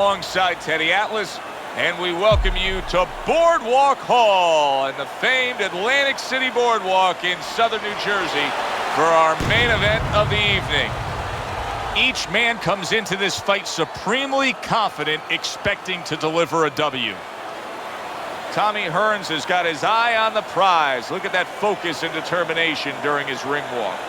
Alongside Teddy Atlas, and we welcome you to Boardwalk Hall and the famed Atlantic City Boardwalk in southern New Jersey for our main event of the evening. Each man comes into this fight supremely confident, expecting to deliver a W. Tommy Hearns has got his eye on the prize. Look at that focus and determination during his ring walk.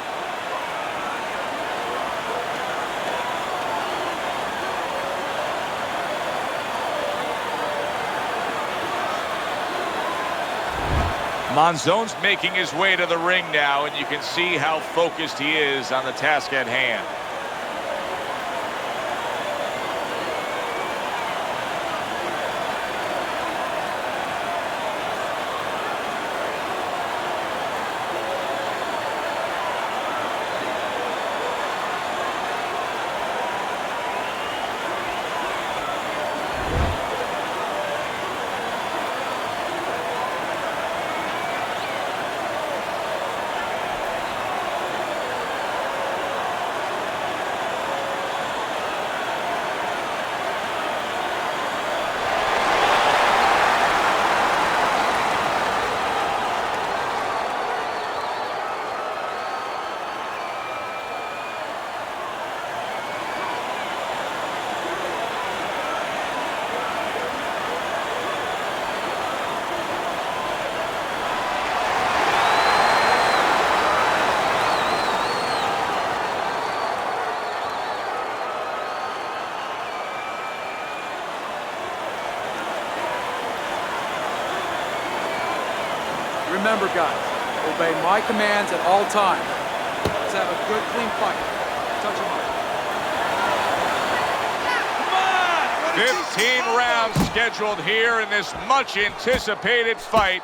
Monzon's making his way to the ring now, and you can see how focused he is on the task at hand. Remember, guys, obey my commands at all times. Let's have a good, clean fight. Touch him up. Come on! 15 rounds scheduled here in this much-anticipated fight,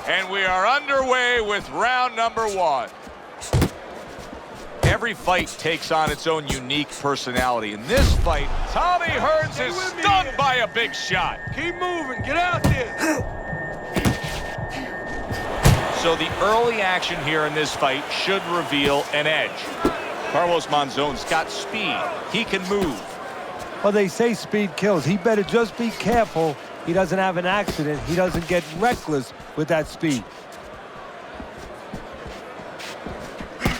and we are underway with round number 1. Every fight takes on its own unique personality. In this fight, Tommy Hearns is stunned by a big shot. Keep moving. Get out there. So the early action here in this fight should reveal an edge. Carlos Monzon's got speed. He can move. Well, they say speed kills. He better just be careful he doesn't have an accident. He doesn't get reckless with that speed.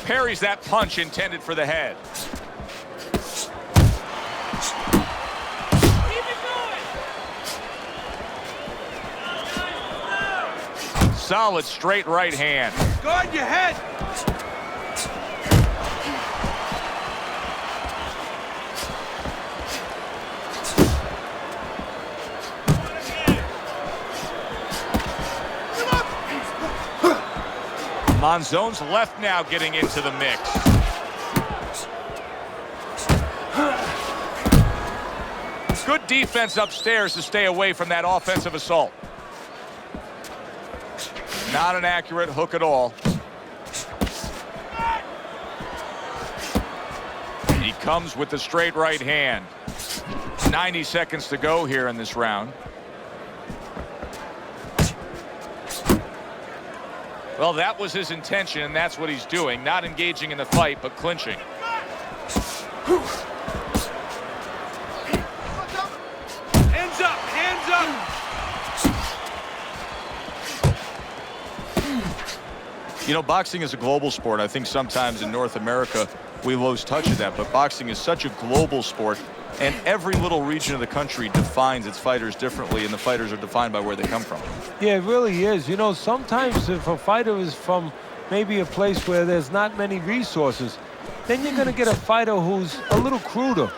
Parries that punch intended for the head. Solid straight right hand. Guard your head. Monzon's left now getting into the mix. Good defense upstairs to stay away from that offensive assault. Not an accurate hook at all. He comes with the straight right hand. 90 seconds to go here in this round. Well, that was his intention, and that's what he's doing. Not engaging in the fight, but clinching. Hands up, hands up. You know, boxing is a global sport. I think sometimes in North America, we lose touch of that. But boxing is such a global sport, and every little region of the country defines its fighters differently, and the fighters are defined by where they come from. Yeah, it really is. You know, sometimes if a fighter is from maybe a place where there's not many resources, then you're going to get a fighter who's a little cruder,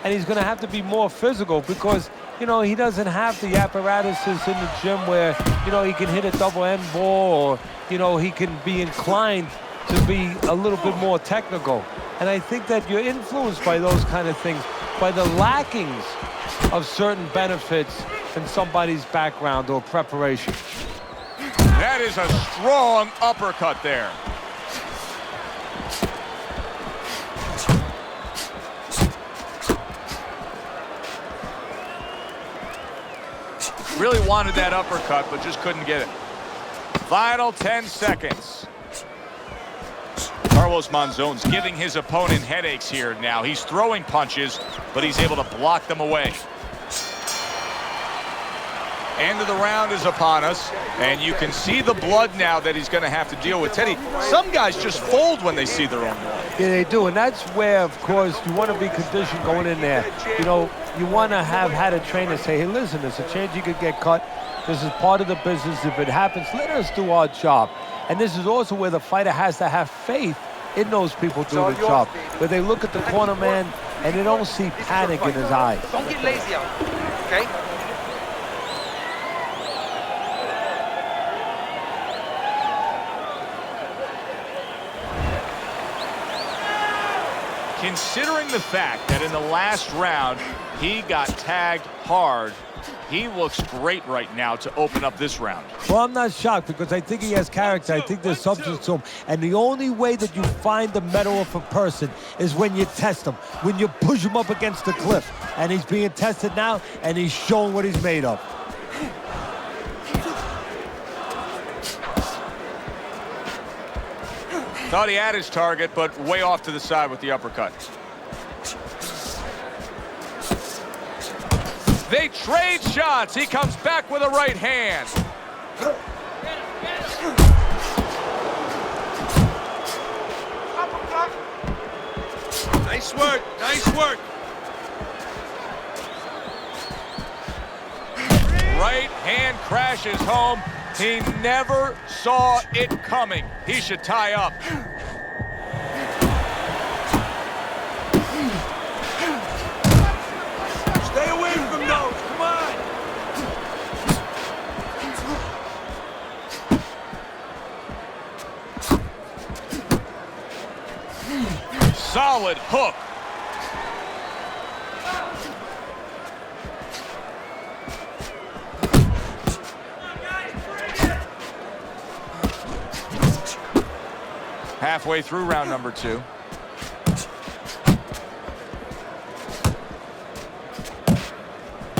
and he's going to have to be more physical because, you know, he doesn't have the apparatuses in the gym where, you know, he can hit a double end ball or, you know, he can be inclined to be a little bit more technical. And I think that you're influenced by those kind of things, by the lackings of certain benefits in somebody's background or preparation. That is a strong uppercut there. Really wanted that uppercut, but just couldn't get it. Final 10 seconds. Carlos Monzon's giving his opponent headaches here now. He's throwing punches, but he's able to block them away. End of the round is upon us, and you can see the blood now that he's going to have to deal with. Teddy, some guys just fold when they see their own blood. Yeah, they do, and that's where, of course, you want to be conditioned going in there. You know, you want to have had a trainer say, hey, listen, there's a chance you could get cut. This is part of the business. If it happens, let us do our job. And this is also where the fighter has to have faith in those people doing the job. Where they look at the corner man and they don't see panic in his eyes. Don't get lazy out, okay? Considering the fact that in the last round he got tagged hard, he looks great right now to open up this round. Well, I'm not shocked because I think he has character. I think there's substance to him. And the only way that you find the mettle of a person is when you test him, when you push him up against the cliff. And he's being tested now, and he's showing what he's made of. Thought he had his target, but way off to the side with the uppercut. They trade shots. He comes back with a right hand. Nice work, nice work. Right hand crashes home. He never saw it coming. He should tie up. Stay away from those, come on. Solid hook. Halfway through round number 2.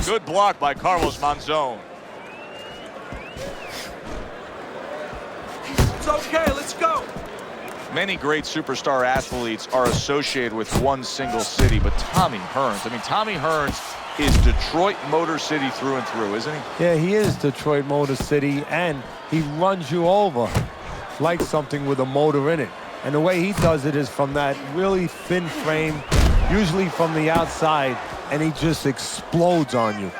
Good block by Carlos Monzon. It's okay, let's go. Many great superstar athletes are associated with one single city, but Tommy Hearns, Tommy Hearns is Detroit Motor City through and through, isn't he? Yeah, he is Detroit Motor City, and he runs you over like something with a motor in it. And the way he does it is from that really thin frame, usually from the outside, and he just explodes on you.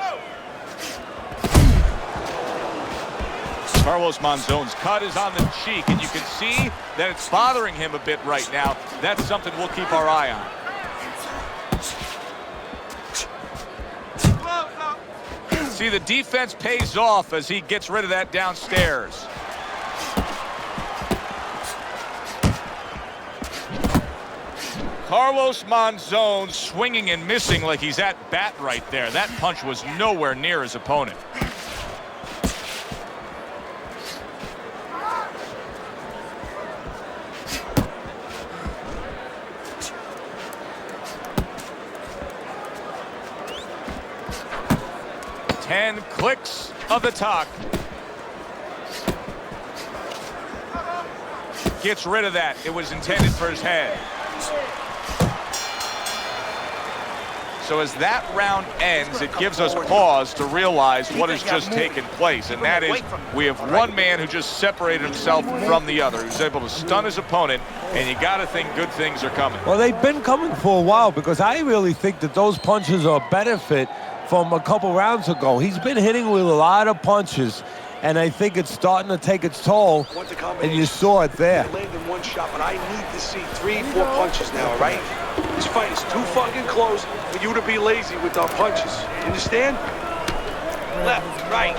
Carlos Monzon's cut is on the cheek, and you can see that it's bothering him a bit right now. That's something we'll keep our eye on. See, the defense pays off as he gets rid of that downstairs. Carlos Monzon swinging and missing like he's at bat right there. That punch was nowhere near his opponent. Ten clicks of the talk. Gets rid of that. It was intended for his head. So as that round ends, it gives us pause to realize what has just taken place. And that is, we have one man who just separated himself from the other, who's able to stun his opponent, and you got to think good things are coming. Well, they've been coming for a while because I really think that those punches are a benefit from a couple rounds ago. He's been hitting with a lot of punches, and I think it's starting to take its toll, and you saw it there. I landed one shot, but I need to see 3-4 punches now, all right? This fight is too fucking close for you to be lazy with our punches. Understand? Left, right,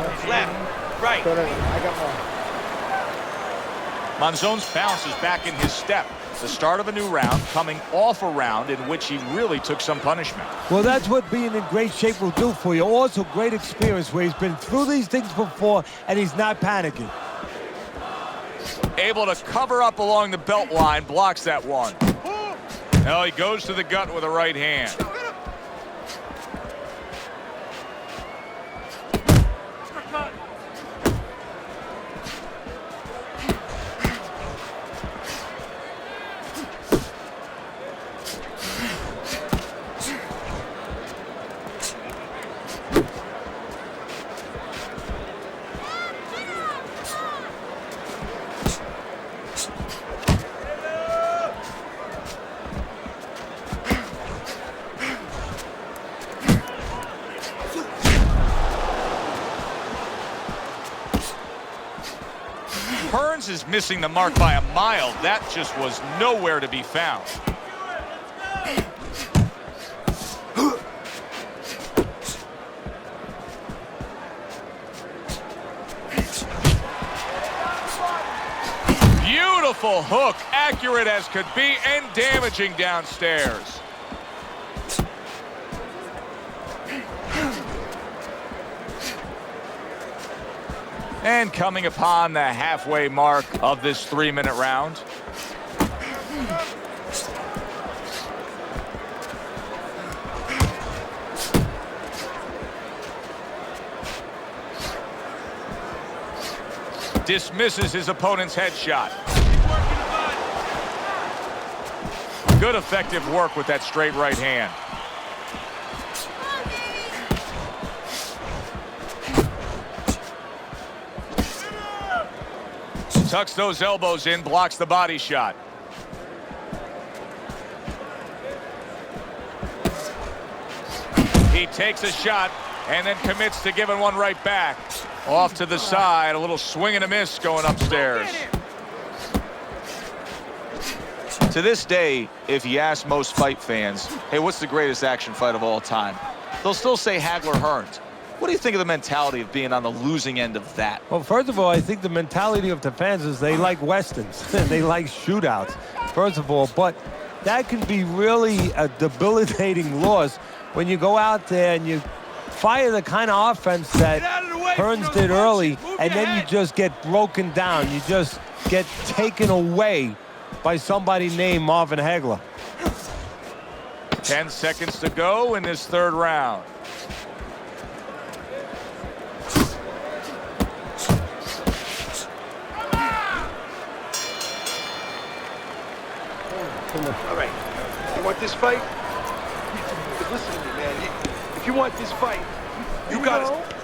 right. Monzon's bounce is back in his step. The start of a new round, coming off a round in which he really took some punishment. Well, that's what being in great shape will do for you. Also, great experience where he's been through these things before and he's not panicking. Able to cover up along the belt line, blocks that one. Now he goes to the gut with a right hand. Hearns is missing the mark by a mile. That just was nowhere to be found. Beautiful hook, accurate as could be, and damaging downstairs. And coming upon the halfway mark of this 3-minute round. Dismisses his opponent's headshot. Good effective work with that straight right hand. Tucks those elbows in, blocks the body shot. He takes a shot and then commits to giving one right back. Off to the side, a little swing and a miss going upstairs. To this day, if you ask most fight fans, hey, what's the greatest action fight of all time? They'll still say Hagler-Hearns. What do you think of the mentality of being on the losing end of that? Well, first of all, I think the mentality of the fans is they like westerns. They like shootouts, first of all. But that can be really a debilitating loss when you go out there and you fire the kind of offense that Hearns did early, and then you just get broken down. You just get taken away by somebody named Marvin Hagler. 10 seconds to go in this third round. All right. You want this fight? Listen to me, man. If you want this fight, you got to...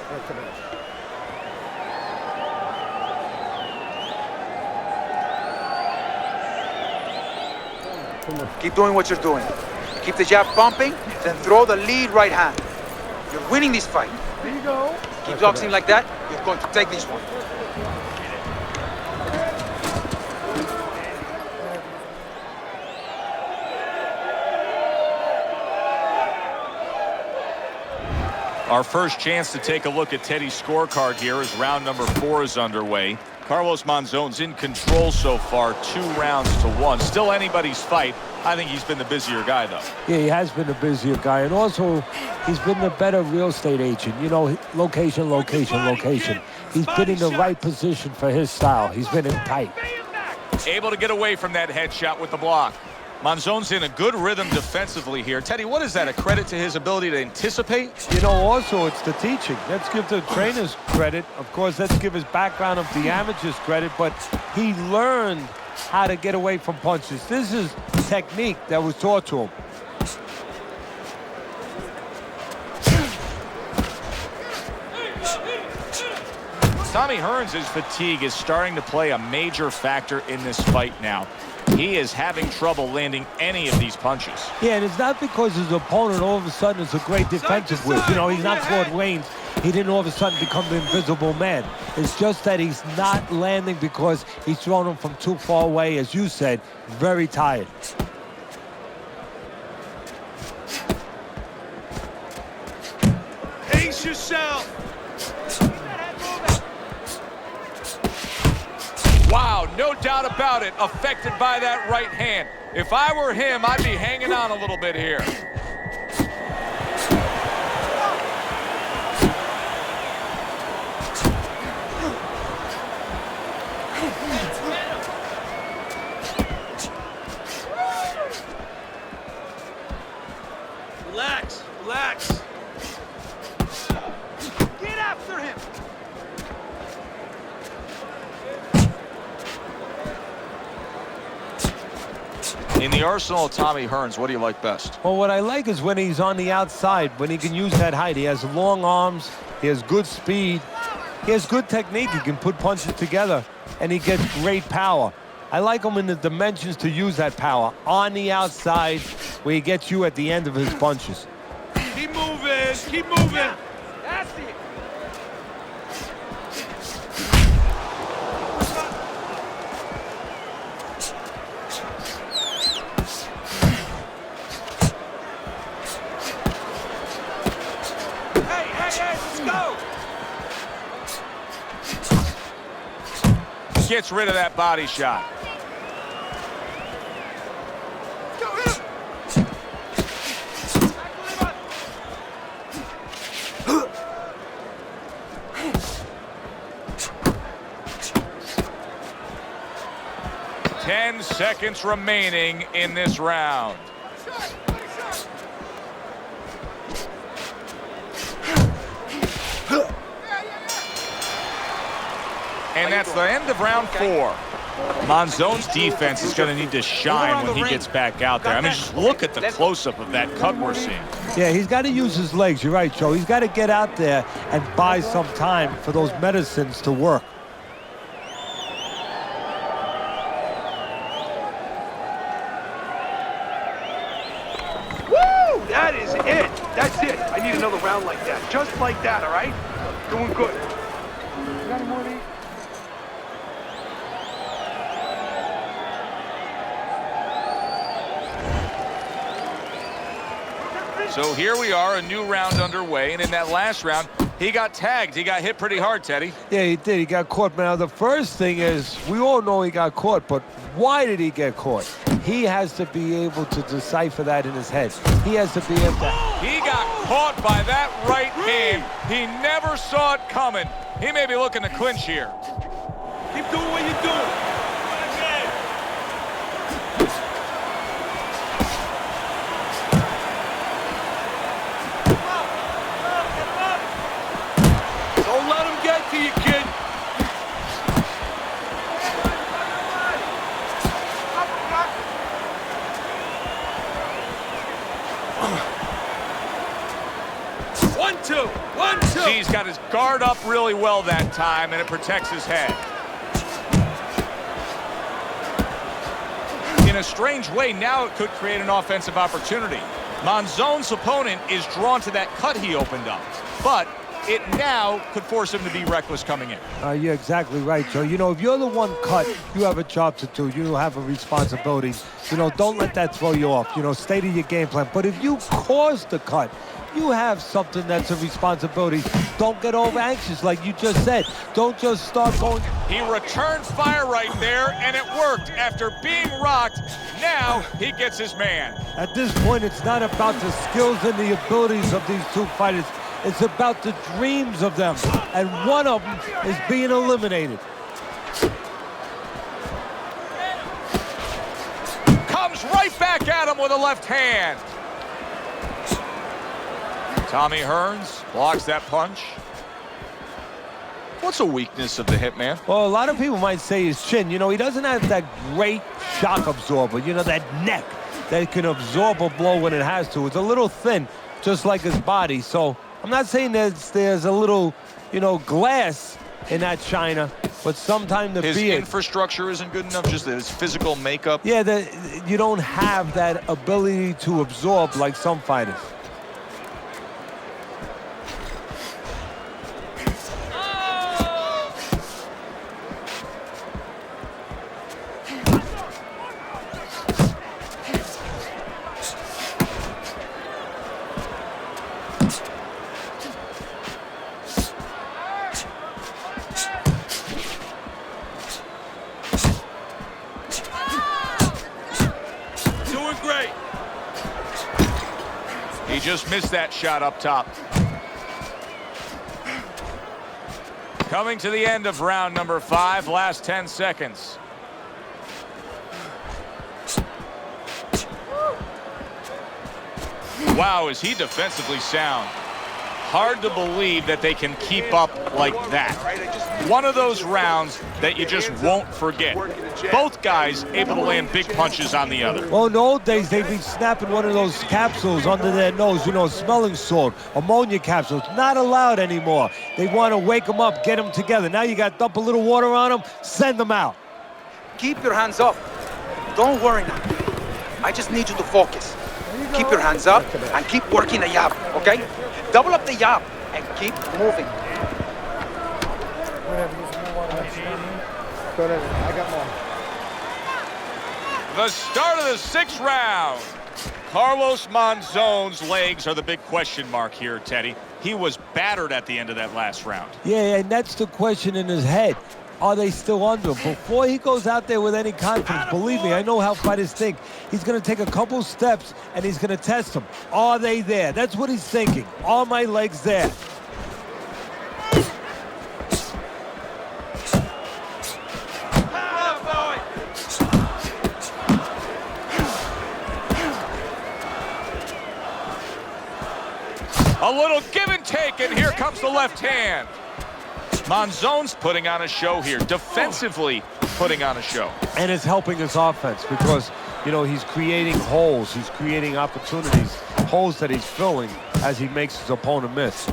Keep doing what you're doing. Keep the jab pumping, then throw the lead right hand. You're winning this fight. There you go. Keep boxing like that, you're going to take this one. Our first chance to take a look at Teddy's scorecard here as round number 4 is underway. Carlos Monzon's in control so far, 2 rounds to 1. Still anybody's fight. I think he's been the busier guy, though. Yeah, he has been the busier guy, and also he's been the better real estate agent. You know, location, location, location. He's been in the right position for his style. He's been in tight. Able to get away from that headshot with the block. Monzon's in a good rhythm defensively here. Teddy, what is that, a credit to his ability to anticipate? You know, also, it's the teaching. Let's give the trainers credit. Of course, let's give his background of the amateurs credit, but he learned how to get away from punches. This is technique that was taught to him. Tommy Hearns' fatigue is starting to play a major factor in this fight now. He is having trouble landing any of these punches. Yeah, and it's not because his opponent all of a sudden is a great defensive whiz. You know, he's not Claude Rains. He didn't all of a sudden become the invisible man. It's just that he's not landing because he's throwing him from too far away, as you said, very tired. Pace yourself. Wow, no doubt about it, affected by that right hand. If I were him, I'd be hanging on a little bit here. Relax, relax. Get after him. In the arsenal of Tommy Hearns, what do you like best? Well, what I like is when he's on the outside, when he can use that height. He has long arms, he has good speed, he has good technique. He can put punches together, and he gets great power. I like him in the dimensions to use that power on the outside where he gets you at the end of his punches. Keep moving, keep moving. That's it. Let's go. Gets rid of that body shot. Go hit him. 10 seconds remaining in this round. And that's the end of round 4. Monzon's defense is going to need to shine when he gets back out there. I mean, just look at the close-up of that cut we're seeing. Yeah, he's got to use his legs. You're right, Joe. He's got to get out there and buy some time for those medicines to work. Woo! That is it. That's it. I need another round like that. Just like that, all right? Doing good. You got any more of these? So here we are, a new round underway, and in that last round, he got tagged. He got hit pretty hard, Teddy. Yeah, he did. He got caught. Now, the first thing is, we all know he got caught, but why did he get caught? He has to be able to decipher that in his head. He has to be able to... He got caught by that right hand. He never saw it coming. He may be looking to clinch here. Keep doing what you're doing. Don't let him get to you, kid. One, two. He's got his guard up really well that time, and it protects his head. In a strange way, now it could create an offensive opportunity. Monzon's opponent is drawn to that cut he opened up, but it now could force him to be reckless coming in. You're exactly right, Joe. You know, if you're the one cut, you have a job to do. You have a responsibility. You know, don't let that throw you off. You know, stay to your game plan. But if you cause the cut, you have something that's a responsibility. Don't get over anxious like you just said. Don't just start going. He returned fire right there, and it worked. After being rocked, now he gets his man. At this point, it's not about the skills and the abilities of these two fighters. It's about the dreams of them, and one of them is being eliminated. Comes right back at him with a left hand. Tommy Hearns blocks that punch. What's a weakness of the Hitman? Well, a lot of people might say his chin. You know, he doesn't have that great shock absorber. You know, that neck that can absorb a blow when it has to. It's a little thin, just like his body. So I'm not saying there's a little, you know, glass in that china, but sometimes the His beard. infrastructure isn't good enough, just his physical makeup. Yeah, you don't have that ability to absorb like some fighters. He just missed that shot up top. Coming to the end of round number 5, last 10 seconds. Wow, is he defensively sound. Hard to believe that they can keep up like that. One of those rounds that you just won't forget. Both guys able to land big punches on the other. Well, in the old days, they'd be snapping one of those capsules under their nose, you know, smelling salt, ammonia capsules. Not allowed anymore. They want to wake them up, get them together. Now you got to dump a little water on them, send them out. Keep your hands up. Don't worry now. I just need you to focus. Keep your hands up and keep working the jab, okay? Double up the jab and keep moving. The start of the 6th round. Carlos Monzon's legs are the big question mark here, Teddy. he was battered at the end of that last round. Yeah, and that's the question in his head. Are they still under him? Before he goes out there with any confidence, believe me, I know how fighters think. He's going to take a couple steps, and he's going to test them. Are they there? That's what he's thinking. Are my legs there? A little give and take, and here comes the left hand. Monzon's putting on a show here, defensively putting on a show. And it's helping his offense because, you know, he's creating holes. He's creating opportunities, holes that he's filling as he makes his opponent miss.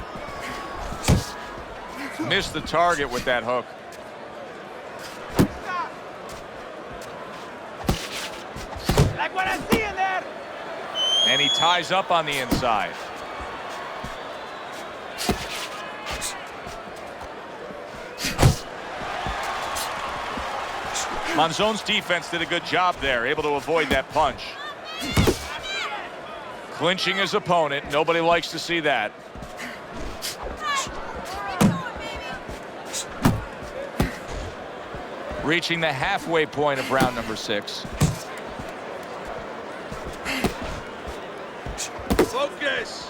Missed the target with that hook. Like what I see in there. And he ties up on the inside. Monzon's defense did a good job there, able to avoid that punch. Clinching his opponent. Nobody likes to see that. Reaching the halfway point of round number 6. Focus.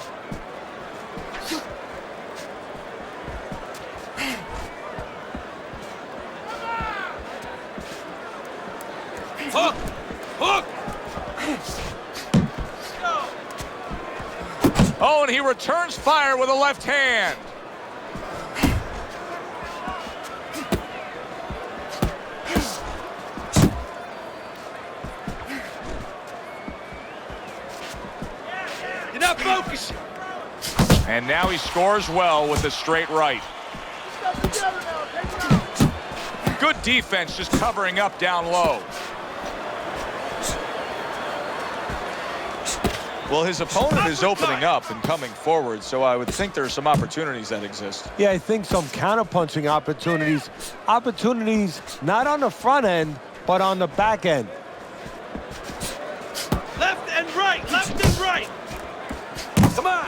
Hook! Hook! Oh, and he returns fire with a left hand. You're not focusing. And now he scores well with a straight right. Good defense, just covering up down low. Well, his opponent is opening up and coming forward, so I would think there are some opportunities that exist. Yeah, I think some counterpunching opportunities. Opportunities not on the front end, but on the back end. Left and right, left and right. Come on.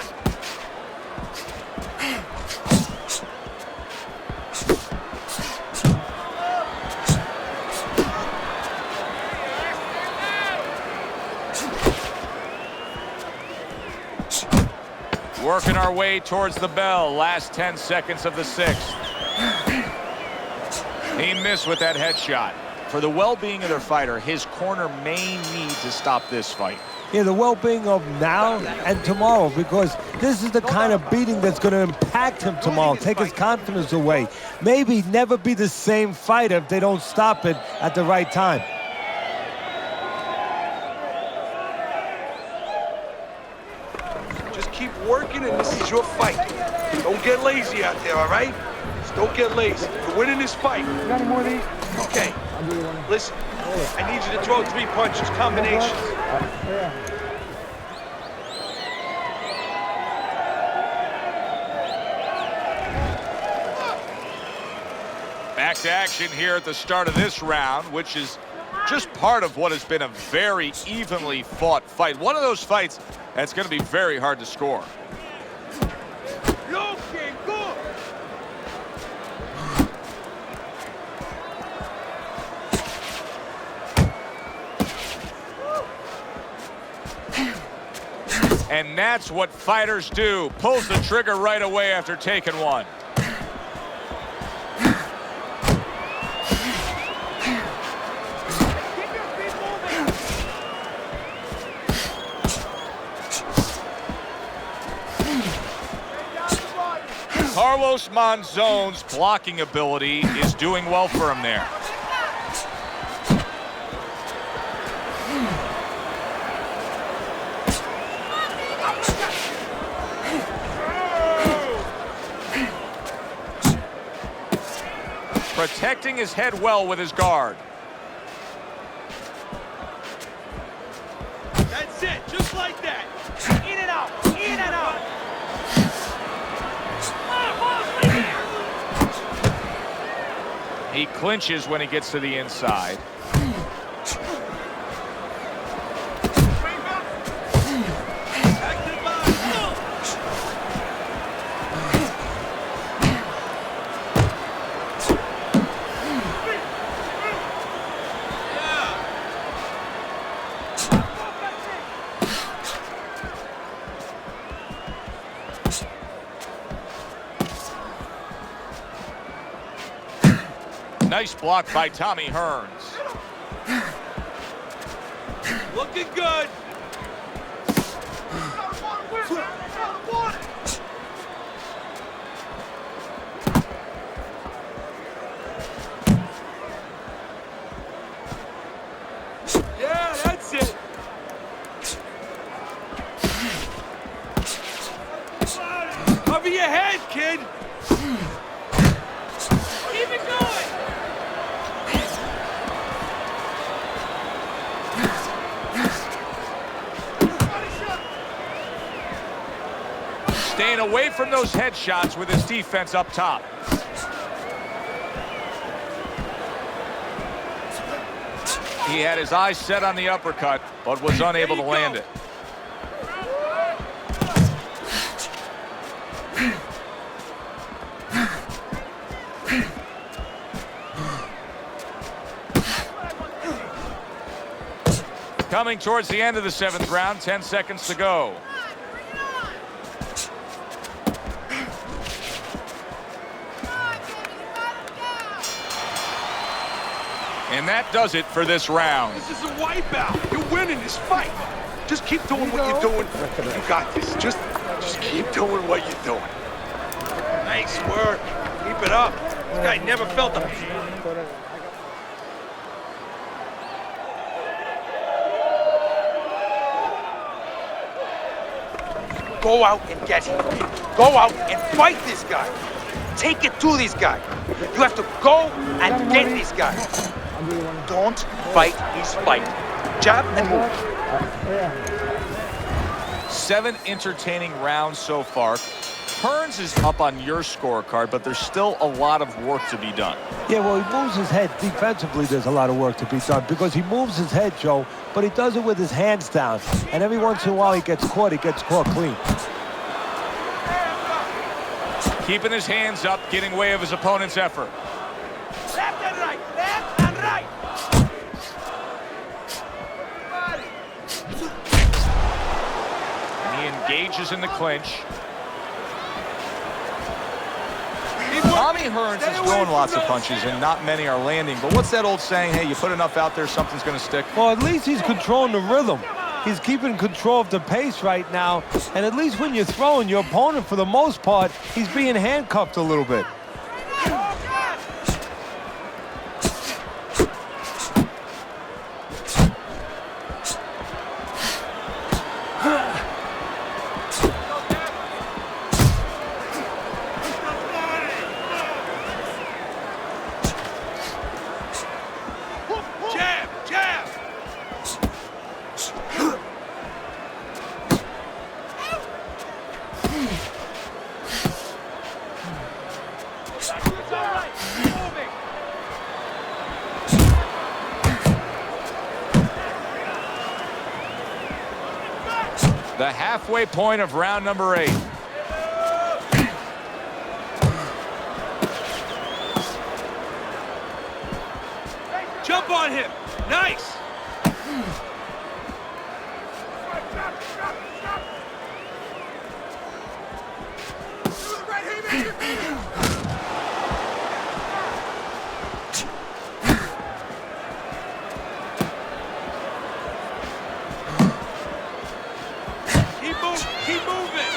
Working our way towards the bell. Last 10 seconds of the 6th. He missed with that headshot. For the well-being of their fighter, his corner may need to stop this fight. Yeah, the well-being of now and tomorrow, because this is the kind of beating that's going to impact him tomorrow, take his confidence away. Maybe never be the same fighter if they don't stop it at the right time. Just keep working, and this is your fight. Don't get lazy out there, all right? Just don't get lazy. You're winning this fight. You got any more of these? Okay. Listen, I need you to throw 3 punches, combinations. Back to action here at the start of this round, which is just part of what has been a very evenly fought fight. One of those fights that's going to be very hard to score. Okay, go. And that's what fighters do. Pulls the trigger right away after taking one. Carlos Monzon's blocking ability is doing well for him there. Protecting his head well with his guard. That's it, just like that. In and out, in and out. He clinches when he gets to the inside. Nice block by Tommy Hearns. Looking good. Yeah, that's it. Cover your head, kid. Keep it going. Staying away from those headshots with his defense up top. He had his eyes set on the uppercut, but was unable to land it. Coming towards the end of the 7th round, 10 seconds to go. And that does it for this round. This is a wipeout. You're winning this fight. Just keep doing what you're doing. You got this. Just keep doing what you're doing. Nice work. Keep it up. This guy never felt a... Go out and get him. Go out and fight this guy. Take it to this guy. You have to go and get this guy. Don't fight his fight. Jab and move. 7 entertaining rounds so far. Hearns is up on your scorecard, but there's still a lot of work to be done. Yeah, well, he moves his head. Defensively, there's a lot of work to be done because he moves his head, Joe, but he does it with his hands down. And every once in a while, he gets caught clean. Keeping his hands up, getting way of his opponent's effort. Left and right. Left and right. And he engages in the clinch. Tommy Hearns is throwing lots of punches, and not many are landing. But what's that old saying? Hey, you put enough out there, something's going to stick. Well, at least he's controlling the rhythm. He's keeping control of the pace right now. And at least when you're throwing, your opponent, for the most part, he's being handcuffed a little bit. The halfway point of round number 8. Jump on him. Nice. Keep moving.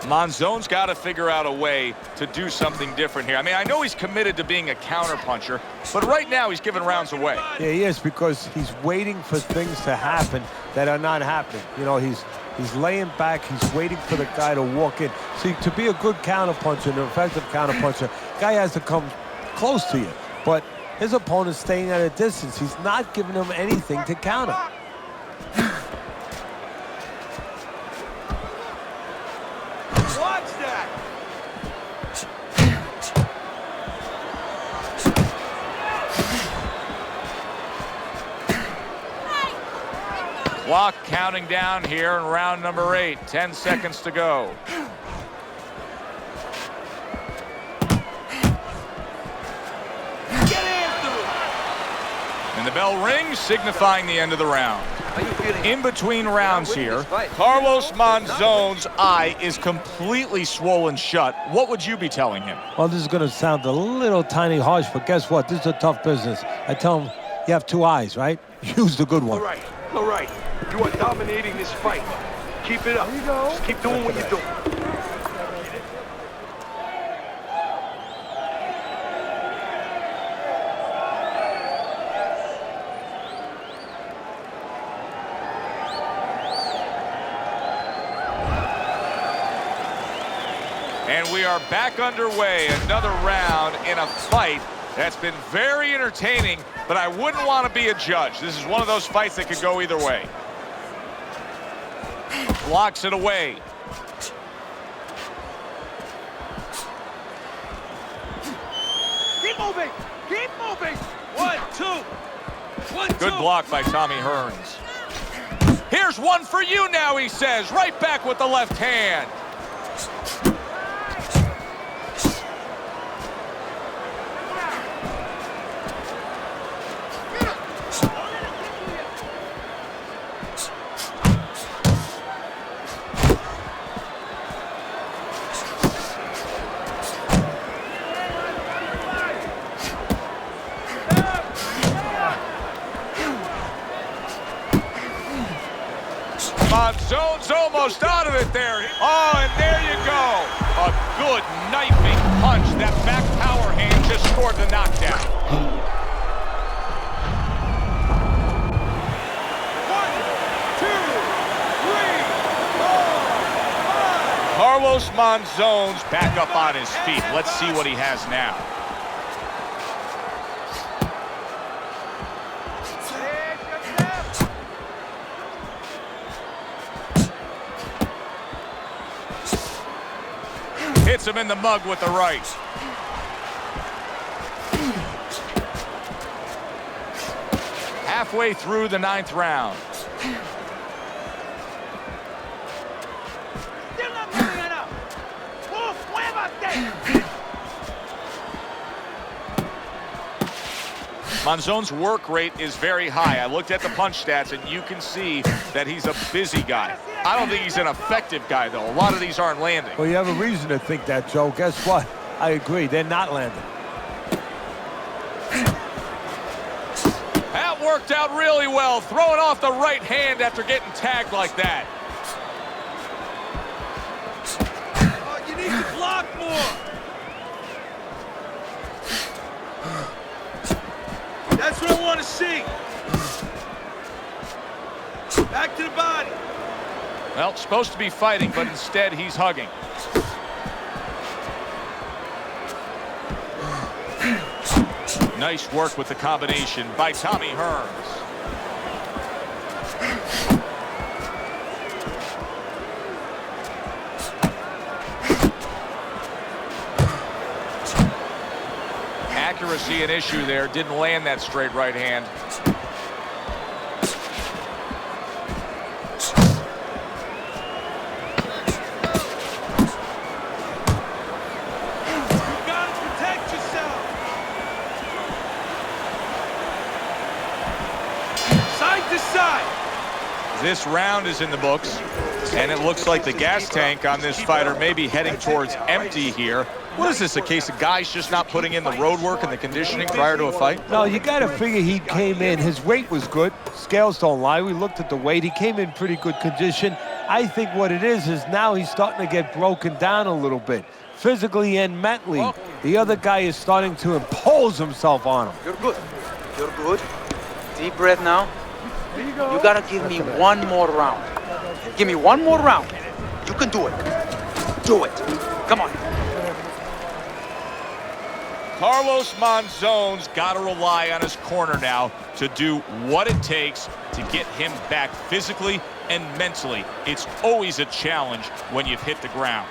Monzon's got to figure out a way to do something different here. I mean, I know he's committed to being a counterpuncher, but right now he's giving rounds away. Yeah, he is, because he's waiting for things to happen that are not happening. You know, he's laying back, he's waiting for the guy to walk in. See, to be a good counterpuncher, an effective counterpuncher, guy has to come close to you. But his opponent's staying at a distance. He's not giving him anything to counter. Watch that. Clock counting down here in round number 8. 10 seconds to go. And the bell rings, signifying the end of the round. How you feeling? In between rounds here, fight. Carlos Monzon's eye is completely swollen shut. What would you be telling him? Well, this is going to sound a little tiny harsh, but guess what? This is a tough business. I tell him, you have two eyes, right? Use the good one. All right. You are dominating this fight. Keep it up. Just keep doing what you're doing. And we are back underway. Another round in a fight that's been very entertaining, but I wouldn't want to be a judge. This is one of those fights that could go either way. Blocks it away. Keep moving. Keep moving. 1, 2. 1, 2. Good block by Tommy Hearns. Here's one for you now, he says. Right back with the left hand. Monzon's almost out of it there. Oh, and there you go. A good knifing punch. That back power hand just scored the knockdown. 1, 2, 3, 4, 5. Carlos Monzon's back up on his feet. Let's see what he has now. Hits him in the mug with the right. Halfway through the 9th round. Still not moving enough. Muévate. Monzon's work rate is very high. I looked at the punch stats, and you can see that he's a busy guy. I don't think he's an effective guy, though. A lot of these aren't landing. Well, you have a reason to think that, Joe. Guess what? I agree. They're not landing. That worked out really well, throwing off the right hand after getting tagged like that. Oh, you need to block more. That's what I want to see. Back to the body. Well, supposed to be fighting, but instead he's hugging. Nice work with the combination by Tommy Hearns. Accuracy an issue there. Didn't land that straight right hand. This round is in the books, and it looks like the gas tank on this fighter may be heading towards empty here. What is this, a case of guys just not putting in the road work and the conditioning prior to a fight? No, you got to figure he came in. His weight was good. Scales don't lie. We looked at the weight. He came in pretty good condition. I think what it is now he's starting to get broken down a little bit, physically and mentally. The other guy is starting to impose himself on him. You're good. You're good. Deep breath now. You gotta give me one more round. Give me one more round. You can do it. Do it. Come on. Carlos Monzon's got to rely on his corner now to do what it takes to get him back physically and mentally. It's always a challenge when you've hit the ground.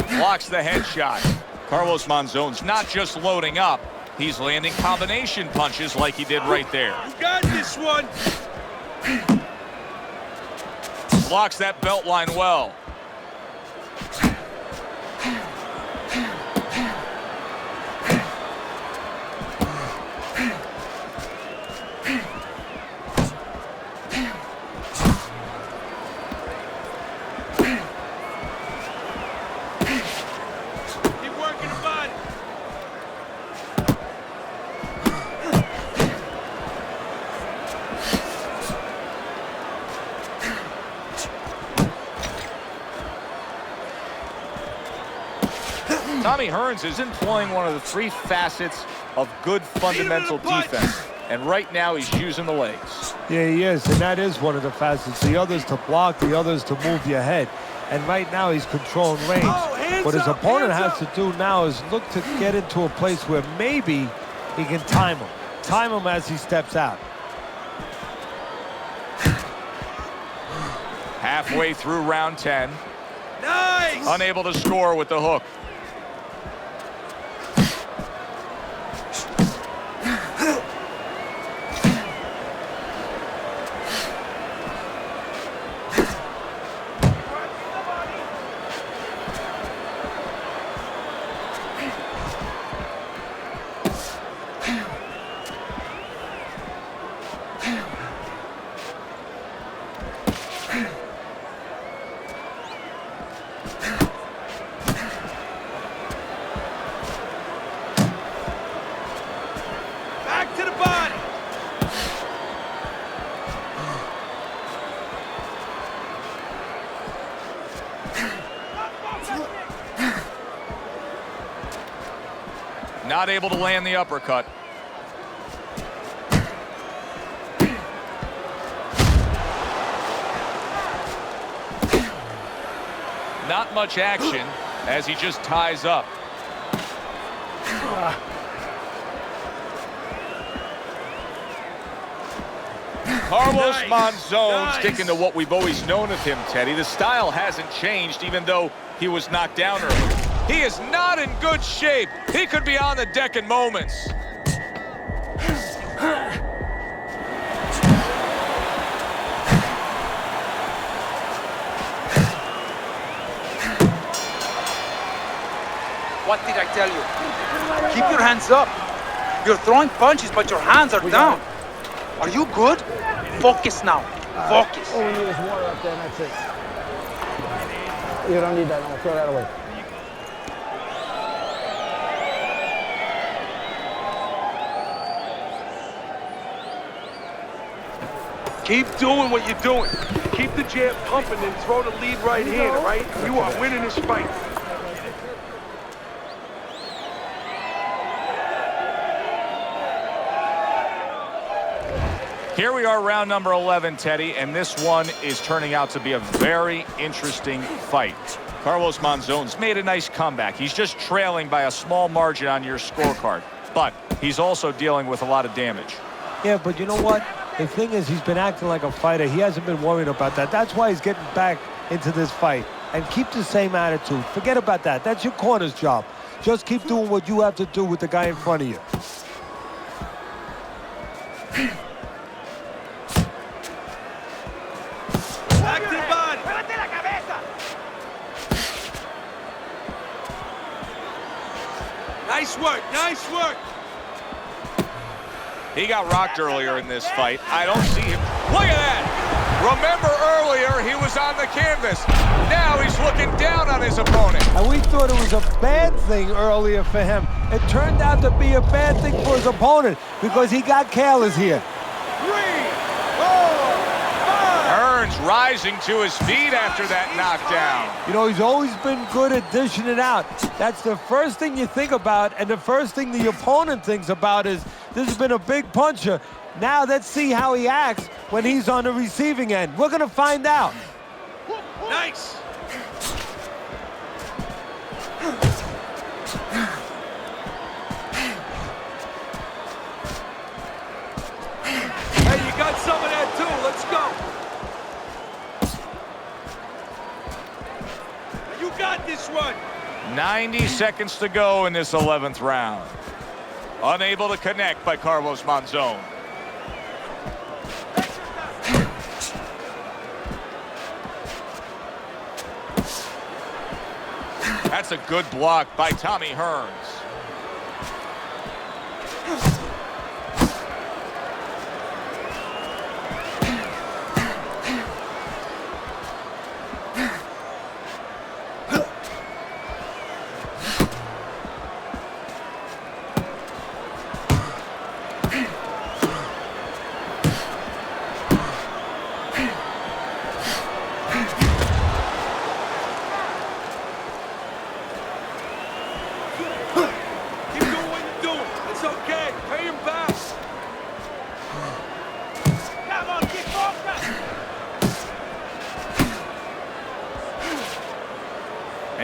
Blocks the headshot. Carlos Monzon's not just loading up, he's landing combination punches like he did right there. You got this one. Blocks that belt line well. Tommy Hearns is employing one of the three facets of good fundamental defense. And right now, he's using the legs. Yeah, he is, and that is one of the facets. The other's to block, the other's to move your head. And right now, he's controlling range. What his opponent has to do now is look to get into a place where maybe he can time him. Time him as he steps out. Halfway through round 10. Nice! Unable to score with the hook. Back to the body! Not able to land the uppercut. Not much action as he just ties up. Carlos Monzon sticking to what we've always known of him, Teddy. The style hasn't changed, even though he was knocked down earlier. He is not in good shape. He could be on the deck in moments. What did I tell you? Keep your hands up. You're throwing punches, but your hands are down. Are you good? Focus now. Focus. All we need is water up there, and that's it. You don't need that. No, throw that away. Keep doing what you're doing. Keep the jab pumping and throw the lead right hand, all right? You are winning this fight. Here we are, round number 11, Teddy, and this one is turning out to be a very interesting fight. Carlos Monzon's made a nice comeback. He's just trailing by a small margin on your scorecard, but he's also dealing with a lot of damage. Yeah, but you know what? The thing is, he's been acting like a fighter. He hasn't been worried about that. That's why he's getting back into this fight. And keep the same attitude. Forget about that. That's your corner's job. Just keep doing what you have to do with the guy in front of you. Back to the body. Nice work, nice work. He got rocked earlier in this fight. I don't see him. Look at that. Remember earlier, he was on the canvas. Now he's looking down on his opponent. And we thought it was a bad thing earlier for him. It turned out to be a bad thing for his opponent because he got careless here. 3, 4, 5. Hearns rising to his feet after that knockdown. You know, he's always been good at dishing it out. That's the first thing you think about, and the first thing the opponent thinks about is, this has been a big puncher. Now let's see how he acts when he's on the receiving end. We're going to find out. Nice. Hey, you got some of that too. Let's go. You got this one. 90 seconds to go in this 11th round. Unable to connect by Carlos Monzon. That's a good block by Tommy Hearns.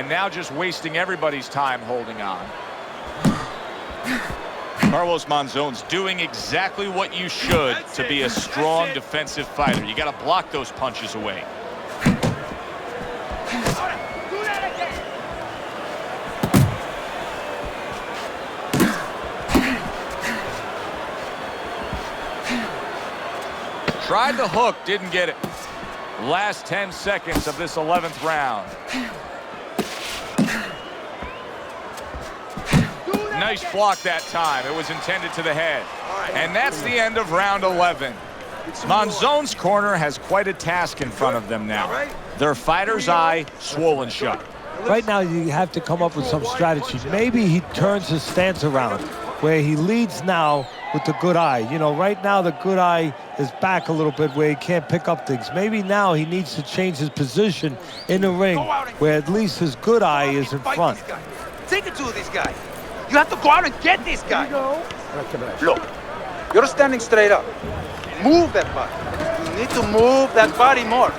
and now just wasting everybody's time holding on. Carlos Monzon's doing exactly what you should to be a strong defensive fighter. You got to block those punches away. Tried the hook, didn't get it. Last 10 seconds of this 11th round. Nice block that time. It was intended to the head. And that's the end of round 11. Monzon's corner has quite a task in front of them now. Their fighter's eye swollen shut. Right now, you have to come up with some strategy. Maybe he turns his stance around, where he leads now with the good eye. You know, right now the good eye is back a little bit where he can't pick up things. Maybe now he needs to change his position in the ring where at least his good eye is in front. Take it to this guy. You have to go out and get this guy. Look, you're standing straight up. Move that body. You need to move that body more.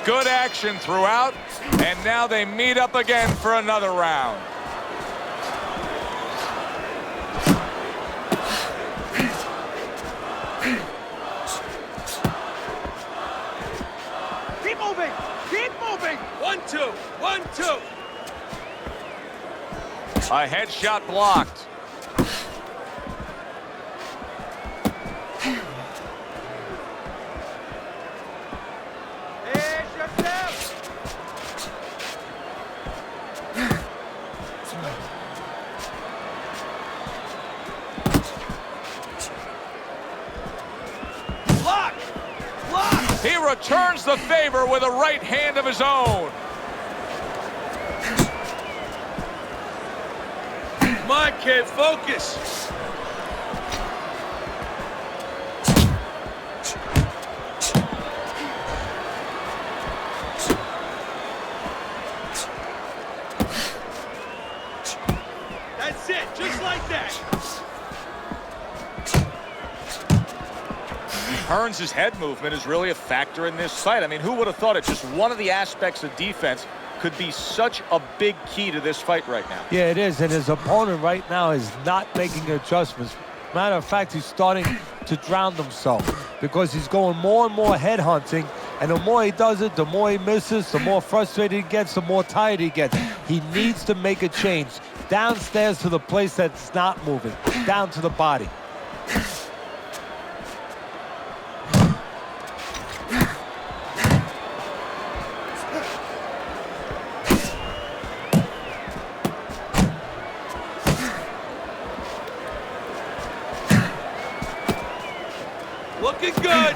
Good action throughout, and now they meet up again for another round. Keep moving! Keep moving! 1-2, 1-2. A headshot blocked. He returns the favor with a right hand of his own. Come on, kid, focus. That's it, just like that. Hearns' head movement is really a factor in this fight. I mean, who would have thought it? Just one of the aspects of defense could be such a big key to this fight right now. Yeah, it is, and his opponent right now is not making adjustments. Matter of fact, he's starting to drown himself because he's going more and more head hunting, and the more he does it, the more he misses, the more frustrated he gets, the more tired he gets. He needs to make a change. Downstairs to the place that's not moving, down to the body. Looking good.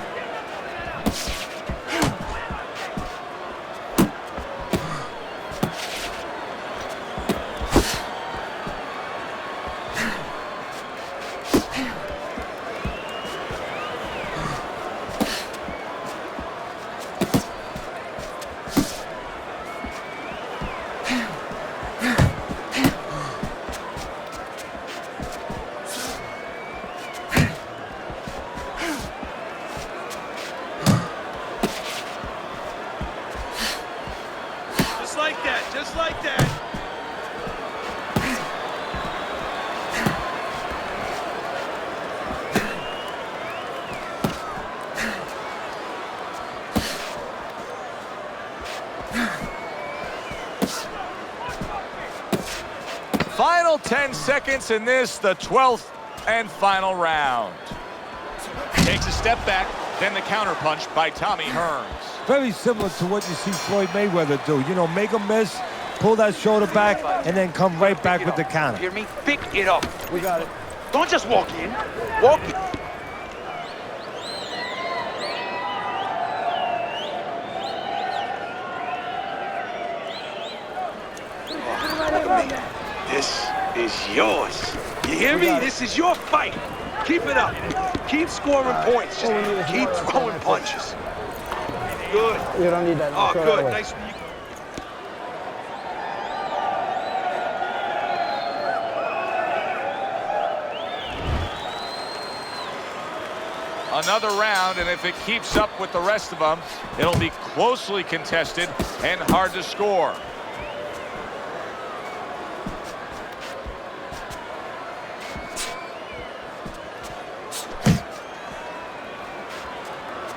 Just like that. Final 10 seconds in this, the 12th and final round. Takes a step back, then the counterpunch by Tommy Hearns. Very similar to what you see Floyd Mayweather do. You know, make a miss, pull that shoulder back, and then come right back with the counter. Hear me? Pick it up. We got it. Don't just walk in. Walk in. This is yours. You hear me? This is your fight. Keep it up. Keep scoring points. Just keep throwing punches. Good. You don't need that. Oh, Throw that good. away. Nice. another round, and if it keeps up with the rest of them, it'll be closely contested and hard to score.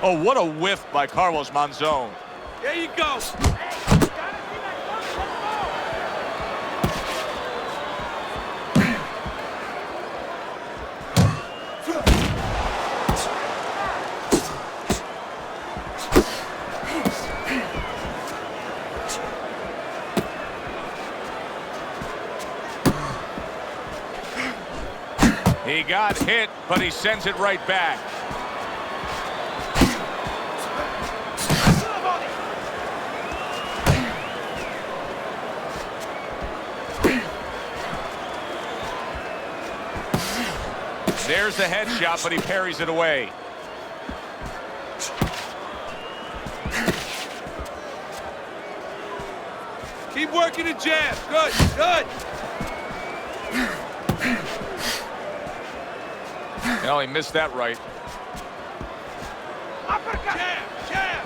Oh, what a whiff by Carlos Monzon. There you go. He got hit, but he sends it right back. There's the headshot, but he parries it away. Keep working the jab. Good, good. No, he missed that right. Jab, jab.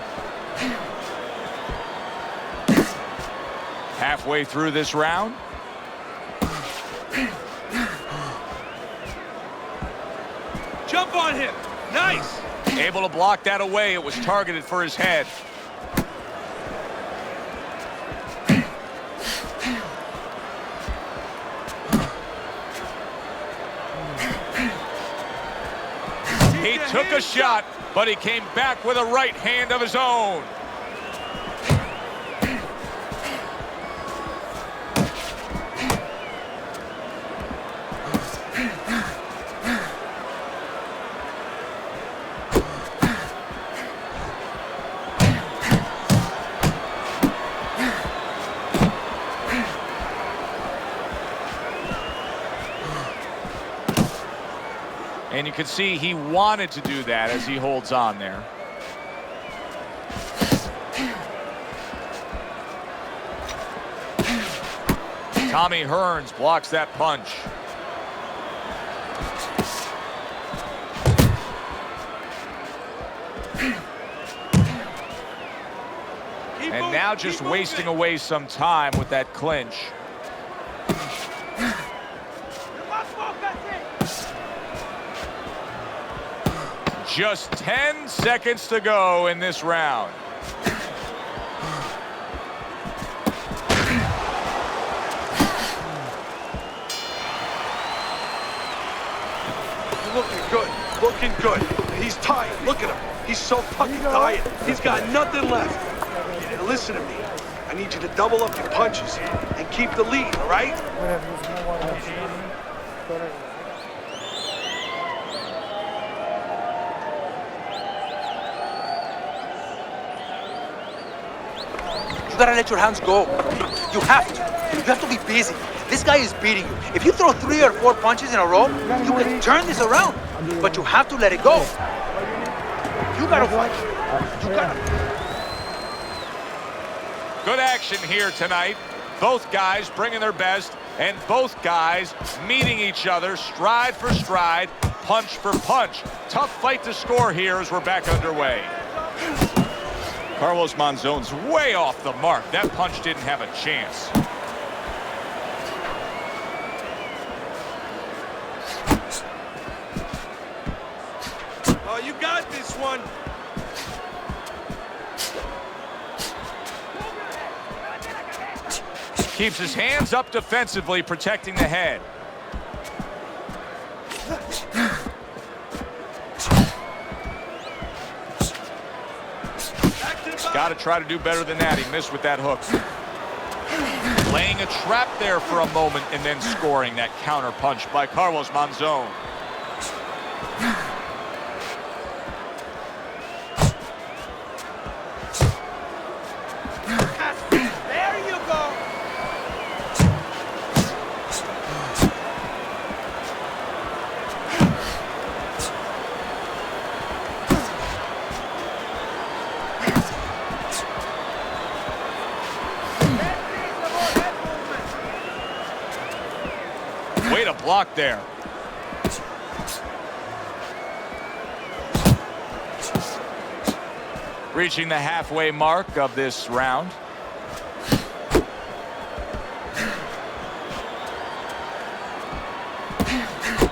Halfway through this round. Jump on him. Nice. Able to block that away. It was targeted for his head. He took a shot, but he came back with a right hand of his own. And you can see he wanted to do that as he holds on there. Tommy Hearns blocks that punch. And now just wasting away some time with that clinch. Just 10 seconds to go in this round. Looking good, looking good. He's tired. Look at him. He's so fucking tired. He's got nothing left. Now listen to me. I need you to double up your punches and keep the lead, all right? You gotta let your hands go. You have to. You have to be busy. This guy is beating you. If you throw 3 or 4 punches in a row, you can turn this around. But you have to let it go. You gotta fight. You gotta. Good action here tonight. Both guys bringing their best, and both guys meeting each other stride for stride, punch for punch. Tough fight to score here as we're back underway. Carlos Monzon's way off the mark. That punch didn't have a chance. Oh, you got this one. Keeps his hands up defensively, protecting the head. Got to try to do better than that. He missed with that hook. Laying a trap there for a moment and then scoring that counter punch by Carlos Monzon. There you go. Way to block there. Reaching the halfway mark of this round.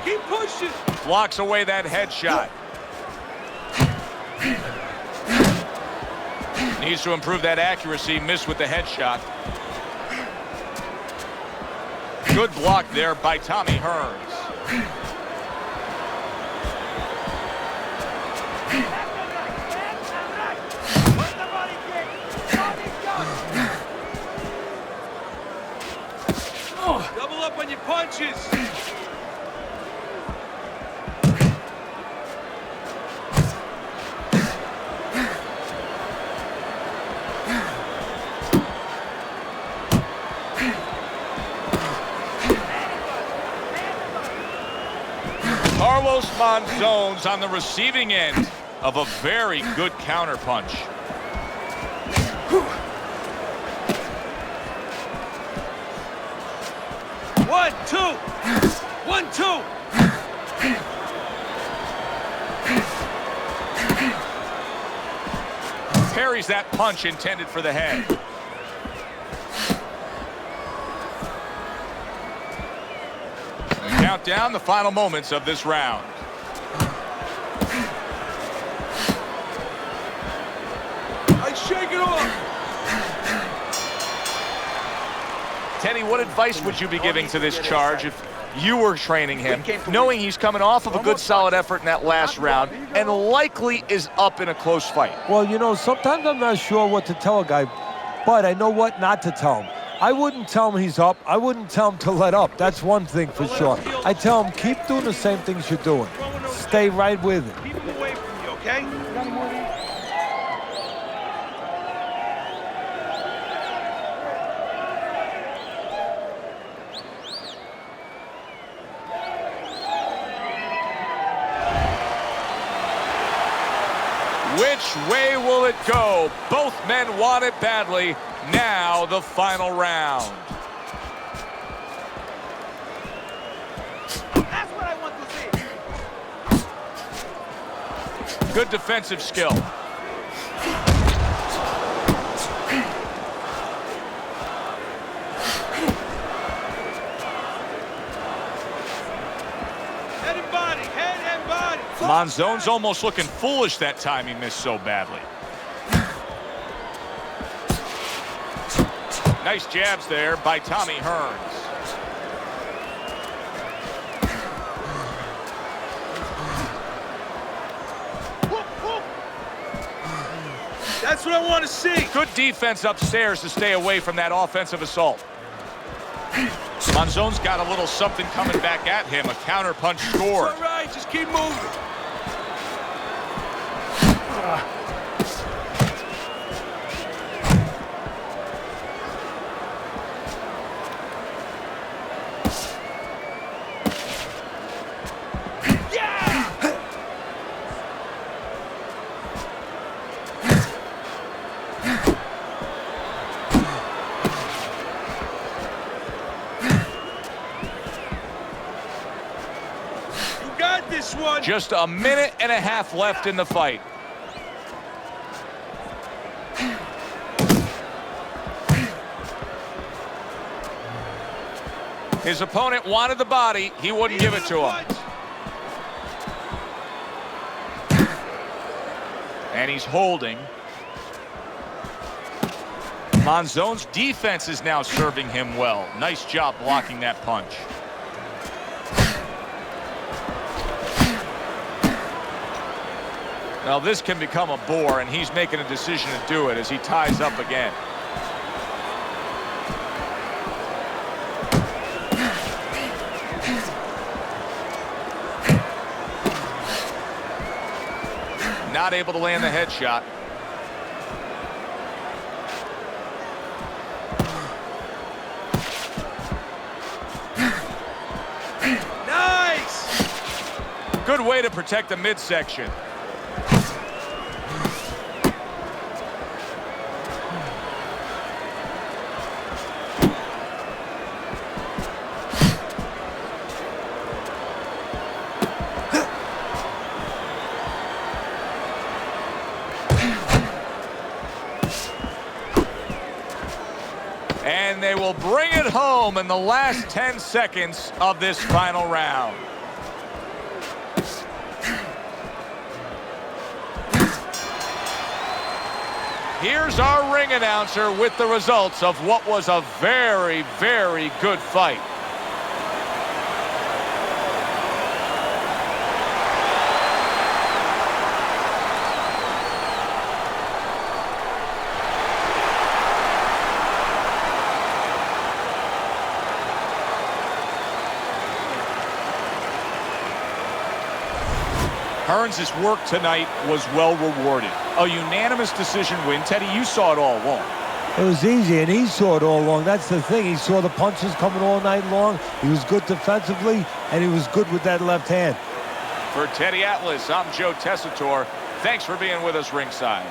Keep pushing. Blocks away that headshot. Needs to improve that accuracy. Missed with the headshot. Good block there by Tommy Hearns. Double up on your punches. Carlos Monzon's on the receiving end of a very good counterpunch. 1, 2. 1, 2. Parries that punch intended for the head. Count down the final moments of this round. I shake it off. Teddy, what advice would you be giving to this charge if you were training him, knowing he's coming off of a good solid effort in that last round and likely is up in a close fight? Well, you know, sometimes I'm not sure what to tell a guy, but I know what not to tell him. I wouldn't tell him he's up. I wouldn't tell him to let up. That's one thing for sure. I tell him, keep doing the same things you're doing. Stay right with it. Keep him away from you, okay? Which way will it go? Both men want it badly. Now the final round. That's what I want to see. Good defensive skill. Head and body, head and body. Monzon's almost looking foolish that time he missed so badly. Nice jabs there by Tommy Hearns. That's what I want to see. Good defense upstairs to stay away from that offensive assault. Monzon's got a little something coming back at him. A counter punch scored. All right, just keep moving. This one. Just a minute and a half left in the fight. His opponent wanted the body. He wouldn't give it to him. And he's holding. Monzon's defense is now serving him well. Nice job blocking that punch. Now this can become a bore, and he's making a decision to do it as he ties up again. Not able to land the headshot. Nice! Good way to protect the midsection. will bring it home in the last 10 seconds of this final round. Here's our ring announcer with the results of what was a very, very good fight. Hearns' work tonight was well rewarded. A unanimous decision win. Teddy, you saw it all along. It was easy, and he saw it all along. That's the thing. He saw the punches coming all night long. He was good defensively, and he was good with that left hand. For Teddy Atlas, I'm Joe Tessitore. Thanks for being with us ringside.